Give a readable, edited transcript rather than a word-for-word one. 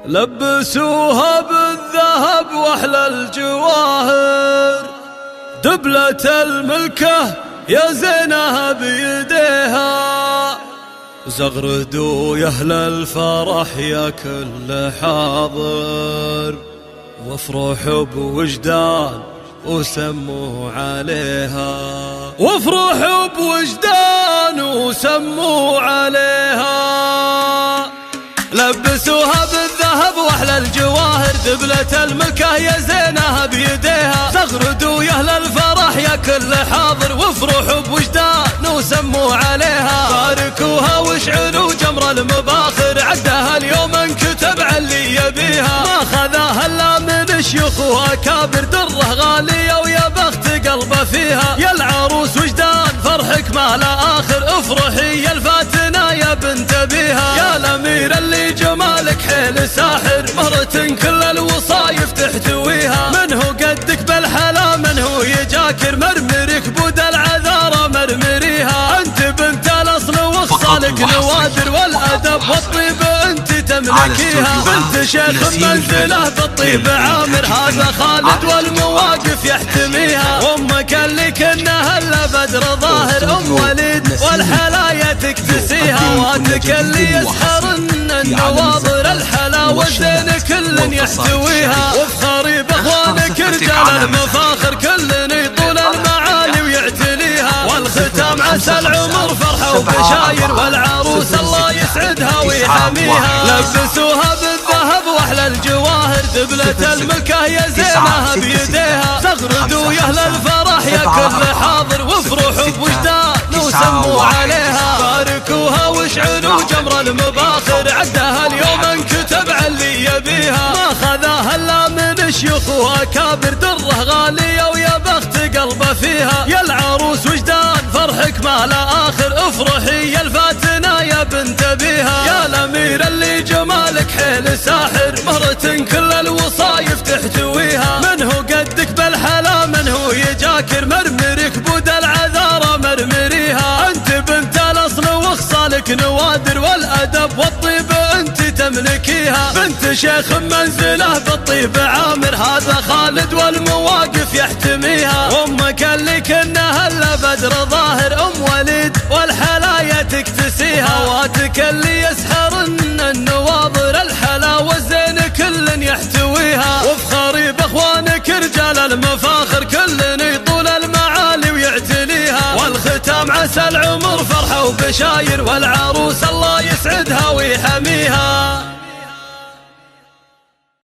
لبسوها بالذهب واحلى الجواهر، دبلة الملكة يا زينها بيديها، زغردوا يا اهل الفرح يا كل حاضر، وافرحوا بوجدان وسموا عليها، وافرحوا بوجدان وسموا عليها. لبسوها بالذهب واحلى الجواهر، دبلة الملكة يا زينها بيديها، زغردوا يا اهل الفرح يا كل حاضر، وافرحوا بوجدان وسموا عليها. باركوها واشعلوا جمر المباخر، عدها اليوم انكتب على اللي يبيها، ما خذاها الا من شيوخ واكابر، دره غاليه ويا بخت قلبه فيها. يا العروس وجدان فرحك ما لا اخر، افرحي يا الفاتنه يا بنت ابيها. يا الامير اللي جمالك حيل ساحر، مهرة كل الوصايف تحتويها، من هو قدك بالحلا من هو يجاكر، مرمرك بود العذارى مرمريها. انت بنت الاصل وخصالك نوادر، والادب والطيب انت تملكيها، بنت شيخ منزله بالطيب عامر، هذا خالد والمواقف يحتميها. وامك اللي كنها الا بدر ظاهر، ام وليد والحلايا تكتسيها، واتك اللي يسحرن النواظر، الحلاوة الزين كل يحتويها. وافخري باخوانك رجال المفاخر، كل يطول المعالي ويعتليها. والختام عسى العمر فرحة وبشاير، والعروس الله يسعدها ويحميها. لبسوها بالذهب واحلى الجواهر، دبلة الملكة يا زينها بيديها، زغردوا يا اهل الفرح يا كل حاضر، وافرحوا بوجدان وسموا عليها. باركوها واشعلوا جمر المباخر، عدها اليوم انكتب على اللي يبيها، ما خذاها الا من شيوخ واكابر، دره غاليه ويا بخت قلبه فيها. يا العروس وجدان فرحك ما لا اخر، افرحي يا الفاتنه يا بنت ابيها. يا الامير اللي جمالك حيل ساحر، مهرة كل الوصايف تحتويها، من هو قدك بالحلا من هو يجاكر، مرمرك بود العذارى مرمريها. انت بنت الاصل وخصالك نوادر، والادب والطيب انت تملكيها، بنت شيخ منزله بالطيب عامر، هذا خالد والمواقف يحتميها. وامك اللي كنها الا بدر ظاهر، ام وليد والحلايا تكتسيها، واتك اللي يسحرن النواظر، الحلاوه الزين كل يحتويها. وافخري باخوانك رجال المفاخر، كل يطول المعالي ويعتليها. والختام عسى العمر فرحة وبشاير، والعروس الله يسعدها ويحميها.